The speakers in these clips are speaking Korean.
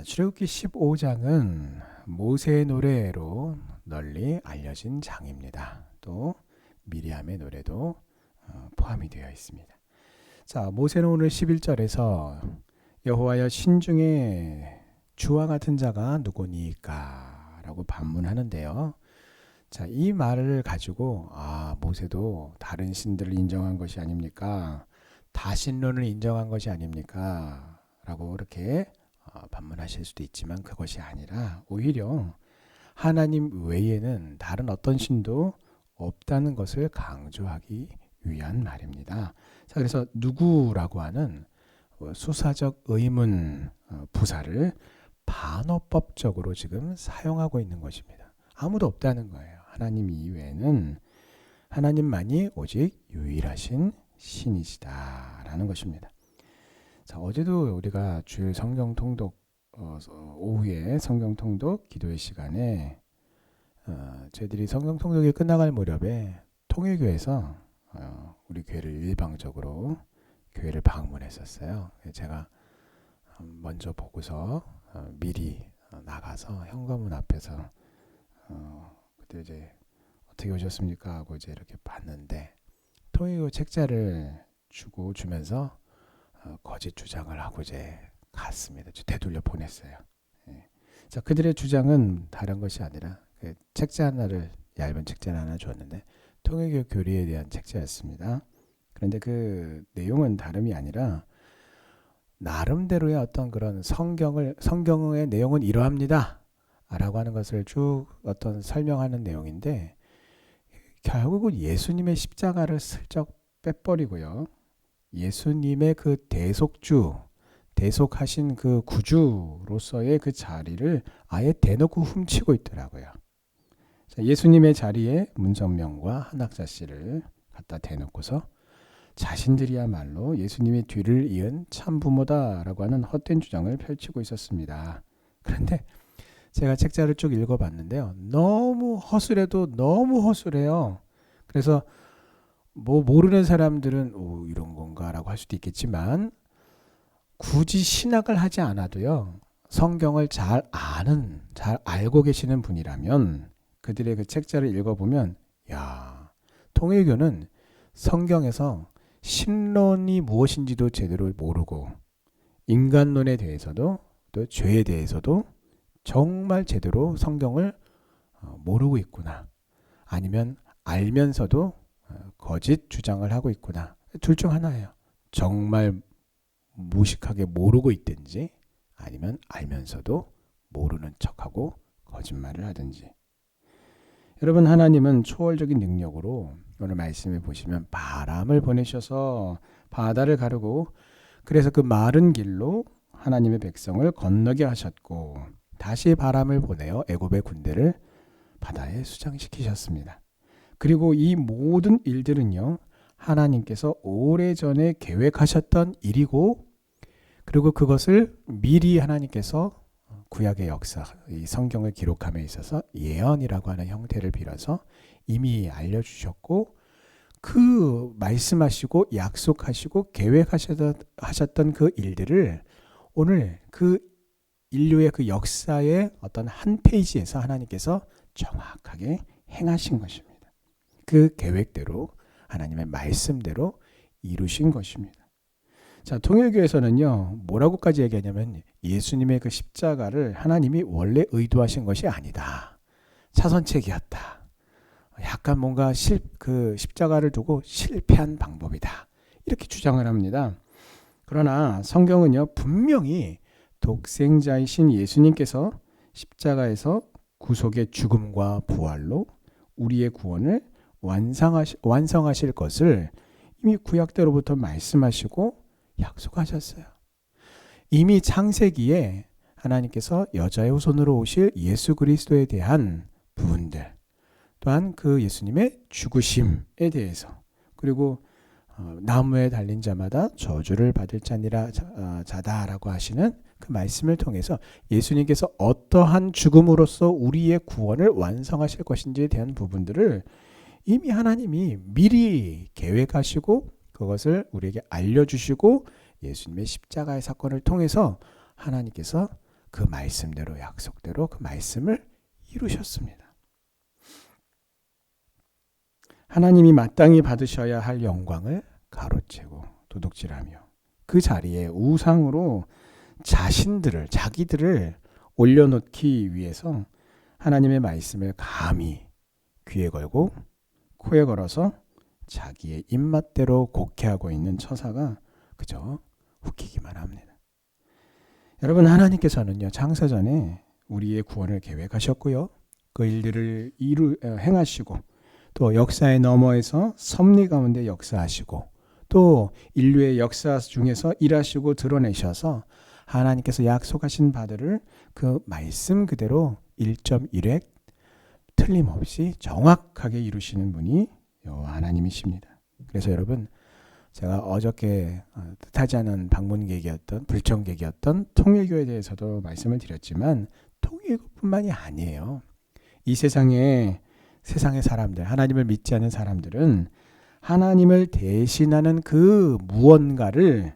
출애굽기 15장은 모세의 노래로 널리 알려진 장입니다. 또 미리암의 노래도 포함이 되어 있습니다. 자, 모세는 오늘 11절에서 여호와여 신중에 주와 같은 자가 누구니까? 라고 반문하는데요. 자, 이 말을 가지고 모세도 다른 신들을 인정한 것이 아닙니까? 다신론을 인정한 것이 아닙니까? 라고 이렇게 반문하실 수도 있지만 그것이 아니라 오히려 하나님 외에는 다른 어떤 신도 없다는 것을 강조하기 위한 말입니다. 자, 그래서 누구라고 하는 수사적 의문 부사를 반어법적으로 지금 사용하고 있는 것입니다. 아무도 없다는 거예요. 하나님 이외에는 하나님만이 오직 유일하신 신이시다라는 것입니다. 자, 어제도 우리가 주일 성경 통독 오후에 성경 통독 기도의 시간에 저희들이 성경 통독이 끝나갈 무렵에 통일교에서 우리 교회를 일방적으로 교회를 방문했었어요. 제가 먼저 보고서 미리 나가서 현관문 앞에서 그때 이제 어떻게 오셨습니까 하고 이제 이렇게 봤는데 통일교 책자를 주면서 거짓 주장을 하고 이제 갔습니다. 되돌려 보냈어요. 예. 자, 그들의 주장은 다른 것이 아니라 그 책자 하나를 얇은 책자 하나 줬는데 통일교 교리에 대한 책자였습니다. 그런데 그 내용은 다름이 아니라 나름대로의 어떤 그런 성경의 내용은 이러합니다 라고 하는 것을 쭉 어떤 설명하는 내용인데 결국은 예수님의 십자가를 슬쩍 빼버리고요. 예수님의 그 대속하신 그 구주로서의 그 자리를 아예 대놓고 훔치고 있더라고요. 자, 예수님의 자리에 문선명과 한학자 씨를 갖다 대놓고서 자신들이야말로 예수님의 뒤를 이은 참부모다라고 하는 헛된 주장을 펼치고 있었습니다. 그런데 제가 책자를 쭉 읽어봤는데요. 너무 허술해도 너무 허술해요. 그래서 모르는 사람들은 이런 건가라고 할 수도 있겠지만 굳이 신학을 하지 않아도요. 성경을 잘 알고 계시는 분이라면 그들의 그 책자를 읽어보면 통일교는 성경에서 신론이 무엇인지도 제대로 모르고 인간론에 대해서도 또 죄에 대해서도 정말 제대로 성경을 모르고 있구나. 아니면 알면서도 거짓 주장을 하고 있구나. 둘 중 하나예요. 정말 무식하게 모르고 있든지 아니면 알면서도 모르는 척하고 거짓말을 하든지. 여러분, 하나님은 초월적인 능력으로 오늘 말씀에 보시면 바람을 보내셔서 바다를 가르고 그래서 그 마른 길로 하나님의 백성을 건너게 하셨고 다시 바람을 보내어 애굽의 군대를 바다에 수장시키셨습니다. 그리고 이 모든 일들은요, 하나님께서 오래전에 계획하셨던 일이고 그리고 그것을 미리 하나님께서 구약의 역사, 이 성경을 기록함에 있어서 예언이라고 하는 형태를 빌어서 이미 알려주셨고 그 말씀하시고 약속하시고 계획하셨던 그 일들을 오늘 그 인류의 그 역사의 어떤 한 페이지에서 하나님께서 정확하게 행하신 것입니다. 그 계획대로 하나님의 말씀대로 이루신 것입니다. 자, 통일교에서는요, 뭐라고까지 얘기하냐면 예수님의 그 십자가를 하나님이 원래 의도하신 것이 아니다. 차선책이었다. 약간 뭔가 그 십자가를 두고 실패한 방법이다. 이렇게 주장을 합니다. 그러나 성경은요, 분명히 독생자이신 예수님께서 십자가에서 구속의 죽음과 부활로 우리의 구원을 완성하실 것을 이미 구약 때로부터 말씀하시고 약속하셨어요. 이미 창세기에 하나님께서 여자의 후손으로 오실 예수 그리스도에 대한 부분들, 또한 그 예수님의 죽으심에 대해서, 그리고 나무에 달린 자마다 저주를 받을 자다라고 하시는 그 말씀을 통해서 예수님께서 어떠한 죽음으로써 우리의 구원을 완성하실 것인지에 대한 부분들을 이미 하나님이 미리 계획하시고 그것을 우리에게 알려주시고 예수님의 십자가의 사건을 통해서 하나님께서 그 말씀대로 약속대로 그 말씀을 이루셨습니다. 하나님이 마땅히 받으셔야 할 영광을 가로채고 도둑질하며 그 자리에 우상으로 자기들을 올려놓기 위해서 하나님의 말씀을 감히 귀에 걸고 코에 걸어서 자기의 입맛대로 곡해하고 있는 처사가 그저 웃기기만 합니다. 여러분, 하나님께서는요, 창세전에 우리의 구원을 계획하셨고요, 그 일들을 행하시고 또 역사의 너머에서 섭리 가운데 역사하시고 또 인류의 역사 중에서 일하시고 드러내셔서 하나님께서 약속하신 바들을 그 말씀 그대로 1.1획 틀림없이 정확하게 이루시는 분이 하나님이십니다. 그래서 여러분, 제가 어저께 뜻하지 않은 방문객이었던 불청객이었던 통일교에 대해서도 말씀을 드렸지만 통일교뿐만이 아니에요. 이 세상의 사람들, 하나님을 믿지 않는 사람들은 하나님을 대신하는 그 무언가를,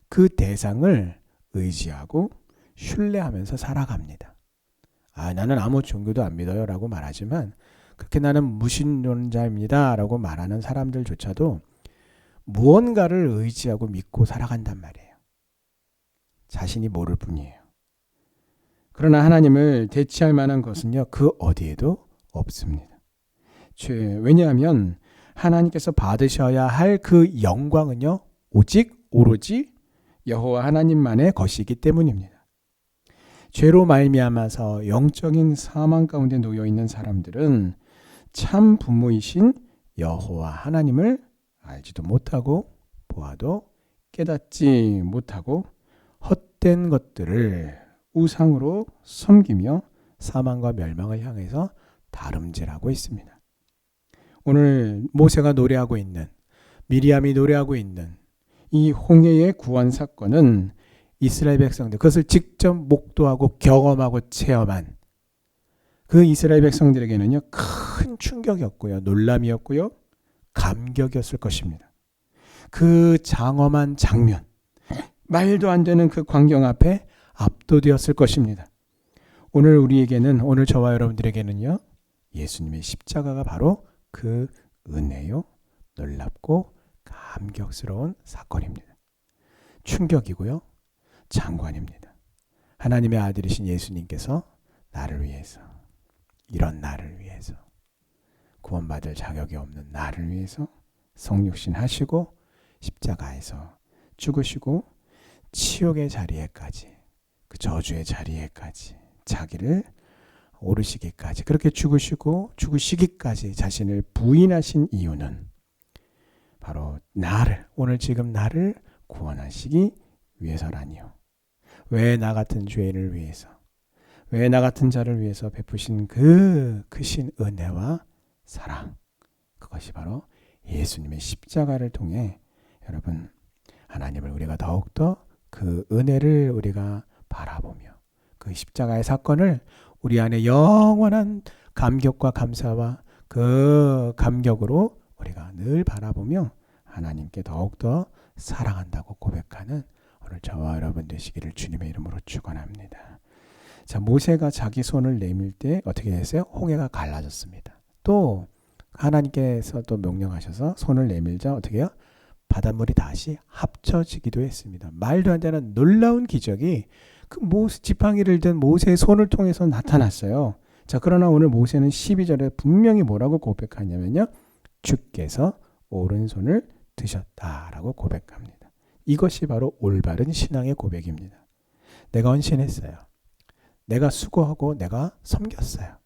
그 대상을 의지하고 신뢰하면서 살아갑니다. 나는 아무 종교도 안 믿어요 라고 말하지만 그렇게 나는 무신론자입니다 라고 말하는 사람들조차도 무언가를 의지하고 믿고 살아간단 말이에요. 자신이 모를 뿐이에요. 그러나 하나님을 대체할 만한 것은요, 그 어디에도 없습니다. 왜냐하면 하나님께서 받으셔야 할 그 영광은요, 오로지 여호와 하나님만의 것이기 때문입니다. 죄로 말미암아서 영적인 사망 가운데 놓여 있는 사람들은 참 부모이신 여호와 하나님을 알지도 못하고 보아도 깨닫지 못하고 헛된 것들을 우상으로 섬기며 사망과 멸망을 향해서 다름질하고 있습니다. 오늘 모세가 노래하고 있는, 미리암이 노래하고 있는 이 홍해의 구원 사건은 이스라엘 백성들, 그것을 직접 목도하고 경험하고 체험한 그 이스라엘 백성들에게는요, 큰 충격이었고요, 놀람이었고요, 감격이었을 것입니다. 그 장엄한 장면, 말도 안 되는 그 광경 앞에 압도되었을 것입니다. 오늘 저와 여러분들에게는요, 예수님의 십자가가 바로 그 은혜요, 놀랍고 감격스러운 사건입니다. 충격이고요, 장관입니다. 하나님의 아들이신 예수님께서 나를 위해서, 이런 나를 위해서, 구원받을 자격이 없는 나를 위해서 성육신 하시고 십자가에서 죽으시고 치욕의 자리에까지, 그 저주의 자리에까지 자기를 오르시기까지, 그렇게 죽으시기까지 자신을 부인하신 이유는 바로 오늘 지금 나를 구원하시기 위해서라니요. 왜 나 같은 죄인을 위해서, 왜 나 같은 자를 위해서 베푸신 그 크신 은혜와 사랑, 그것이 바로 예수님의 십자가를 통해 여러분, 하나님을 우리가 더욱더 그 은혜를 우리가 바라보며 그 십자가의 사건을 우리 안에 영원한 감격과 감사와 그 감격으로 우리가 늘 바라보며 하나님께 더욱더 사랑한다고 고백하는 오늘 저와 여러분 되시기를 주님의 이름으로 축원합니다. 자, 모세가 자기 손을 내밀 때 어떻게 됐어요? 홍해가 갈라졌습니다. 또 하나님께서 또 명령하셔서 손을 내밀자 어떻게 해요? 바닷물이 다시 합쳐지기도 했습니다. 말도 안 되는 놀라운 기적이 그 지팡이를 든 모세의 손을 통해서 나타났어요. 자, 그러나 오늘 모세는 12절에 분명히 뭐라고 고백하냐면요, 주께서 오른손을 드셨다라고 고백합니다. 이것이 바로 올바른 신앙의 고백입니다. 내가 헌신했어요. 내가 수고하고 내가 섬겼어요.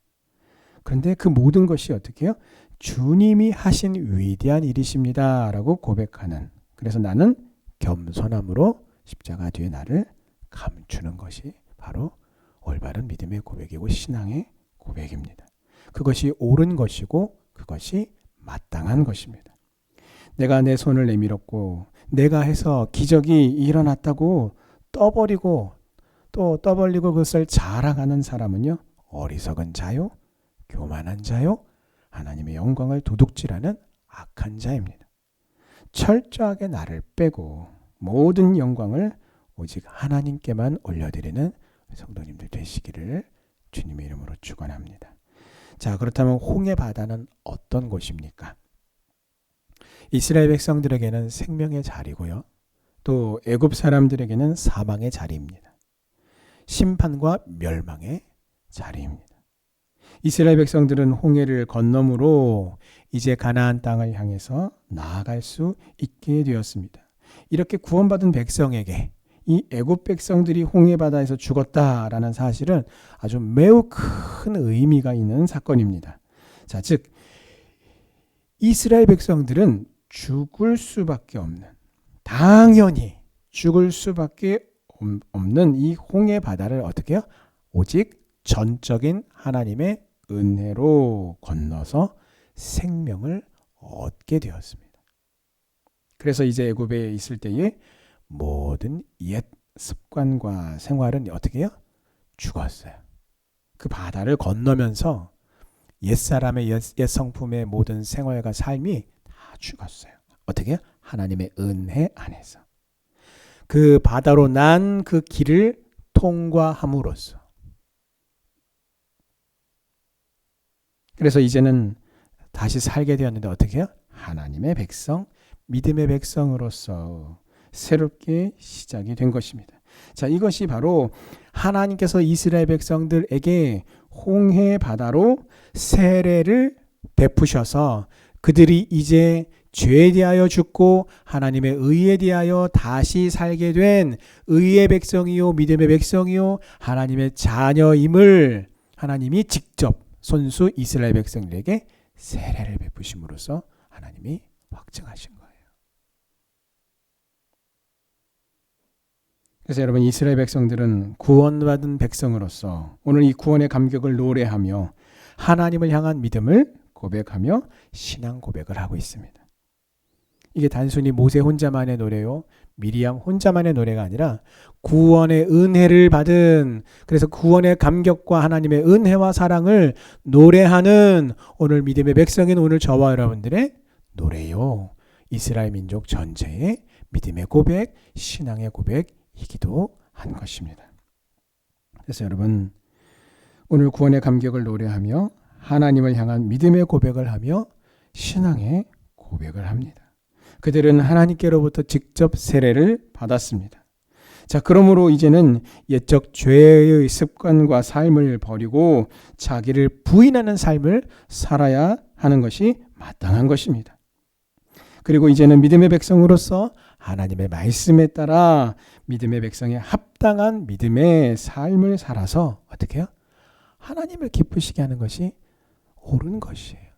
그런데 그 모든 것이 어떻게 해요? 주님이 하신 위대한 일이십니다 라고 고백하는, 그래서 나는 겸손함으로 십자가 뒤에 나를 감추는 것이 바로 올바른 믿음의 고백이고 신앙의 고백입니다. 그것이 옳은 것이고 그것이 마땅한 것입니다. 내가 내 손을 내밀었고 내가 해서 기적이 일어났다고 떠벌리고 그것을 자랑하는 사람은요, 어리석은 자요, 교만한 자요, 하나님의 영광을 도둑질하는 악한 자입니다. 철저하게 나를 빼고 모든 영광을 오직 하나님께만 올려드리는 성도님들 되시기를 주님의 이름으로 축원합니다. 자, 그렇다면 홍해 바다는 어떤 곳입니까? 이스라엘 백성들에게는 생명의 자리고요. 또 애굽 사람들에게는 사망의 자리입니다. 심판과 멸망의 자리입니다. 이스라엘 백성들은 홍해를 건너므로 이제 가나안 땅을 향해서 나아갈 수 있게 되었습니다. 이렇게 구원받은 백성에게 이 애굽 백성들이 홍해 바다에서 죽었다라는 사실은 아주 매우 큰 의미가 있는 사건입니다. 자, 즉 이스라엘 백성들은 죽을 수밖에 없는, 당연히 죽을 수밖에 없는 이 홍해 바다를 어떻게 해요? 오직 전적인 하나님의 은혜로 건너서 생명을 얻게 되었습니다. 그래서 이제 애굽에 있을 때에 모든 옛 습관과 생활은 어떻게 해요? 죽었어요. 그 바다를 건너면서 옛사람의 옛 성품의 모든 생활과 삶이 다 죽었어요. 어떻게 해요? 하나님의 은혜 안에서. 그 바다로 난 그 길을 통과함으로써. 그래서 이제는 다시 살게 되었는데 어떻게 해요? 하나님의 백성, 믿음의 백성으로서 새롭게 시작이 된 것입니다. 자, 이것이 바로 하나님께서 이스라엘 백성들에게 홍해 바다로 세례를 베푸셔서 그들이 이제 죄에 대하여 죽고 하나님의 의에 대하여 다시 살게 된 의의 백성이요 믿음의 백성이요 하나님의 자녀임을 하나님이 직접 손수 이스라엘 백성들에게 세례를 베푸심으로써 하나님이 확증하신 거예요. 그래서 여러분 이스라엘 백성들은 구원받은 백성으로서 오늘 이 구원의 감격을 노래하며 하나님을 향한 믿음을 고백하며 신앙 고백을 하고 있습니다. 이게 단순히 모세 혼자만의 노래요. 미리암 혼자만의 노래가 아니라 구원의 은혜를 받은, 그래서 구원의 감격과 하나님의 은혜와 사랑을 노래하는 오늘 믿음의 백성인 오늘 저와 여러분들의 노래요. 이스라엘 민족 전체의 믿음의 고백, 신앙의 고백이기도 한 것입니다. 그래서 여러분 오늘 구원의 감격을 노래하며 하나님을 향한 믿음의 고백을 하며 신앙의 고백을 합니다. 그들은 하나님께로부터 직접 세례를 받았습니다. 자, 그러므로 이제는 옛적 죄의 습관과 삶을 버리고 자기를 부인하는 삶을 살아야 하는 것이 마땅한 것입니다. 그리고 이제는 믿음의 백성으로서 하나님의 말씀에 따라 믿음의 백성에 합당한 믿음의 삶을 살아서 어떻게 해요? 하나님을 기쁘시게 하는 것이 옳은 것이에요.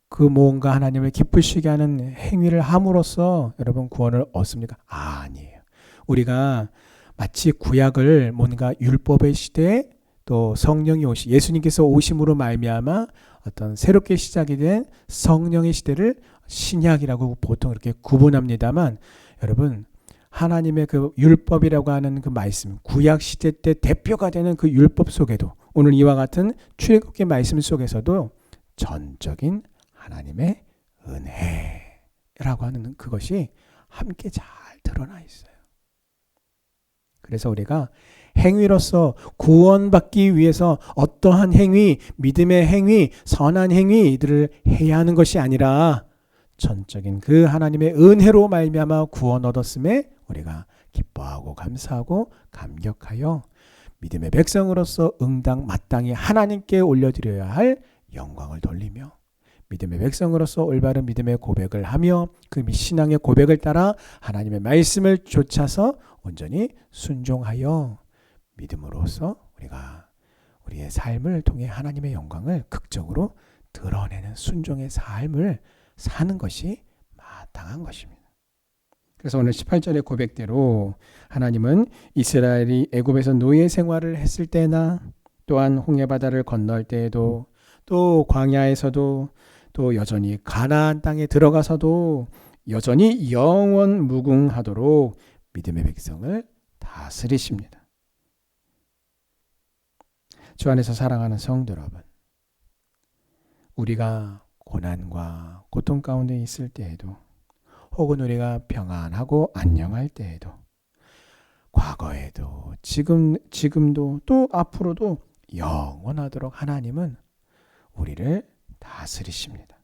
그 뭔가 하나님을 기쁘시게 하는 행위를 함으로써 여러분 구원을 얻습니까? 아니에요. 우리가 마치 구약을 뭔가 율법의 시대에 또 성령이 예수님께서 오심으로 말미암아 어떤 새롭게 시작이 된 성령의 시대를 신약이라고 보통 이렇게 구분합니다만 여러분 하나님의 그 율법이라고 하는 그 말씀, 구약 시대 때 대표가 되는 그 율법 속에도 오늘 이와 같은 출애굽기 말씀 속에서도 전적인 하나님의 은혜라고 하는 그것이 함께 잘 드러나 있어요. 그래서 우리가 행위로서 구원받기 위해서 어떠한 행위, 믿음의 행위, 선한 행위들을 해야 하는 것이 아니라 전적인 그 하나님의 은혜로 말미암아 구원 얻었음에 우리가 기뻐하고 감사하고 감격하여 믿음의 백성으로서 응당 마땅히 하나님께 올려드려야 할 영광을 돌리며 믿음의 백성으로서 올바른 믿음의 고백을 하며 그 신앙의 고백을 따라 하나님의 말씀을 좇아서 온전히 순종하여 믿음으로써 우리가 우리의 삶을 통해 하나님의 영광을 극적으로 드러내는 순종의 삶을 사는 것이 마땅한 것입니다. 그래서 오늘 18절의 고백대로 하나님은 이스라엘이 애굽에서 노예 생활을 했을 때나 또한 홍해바다를 건널 때에도 또 광야에서도 또 여전히 가나안 땅에 들어가서도 여전히 영원 무궁하도록 믿음의 백성을 다스리십니다. 주 안에서 사랑하는 성도 여러분, 우리가 고난과 고통 가운데 있을 때에도 혹은 우리가 평안하고 안녕할 때에도 과거에도 지금도 또 앞으로도 영원하도록 하나님은 우리를 다스리십니다.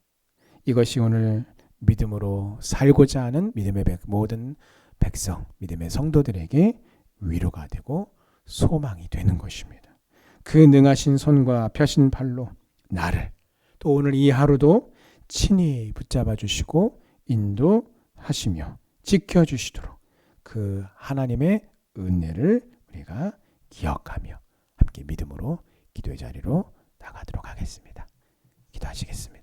이것이 오늘 믿음으로 살고자 하는 믿음의 모든 백성, 믿음의 성도들에게 위로가 되고 소망이 되는 것입니다. 그 능하신 손과 펴신 팔로 나를 또 오늘 이 하루도 친히 붙잡아 주시고 인도하시며 지켜주시도록 그 하나님의 은혜를 우리가 기억하며 함께 믿음으로 기도의 자리로 나가도록 하겠습니다. 기도하시겠습니다.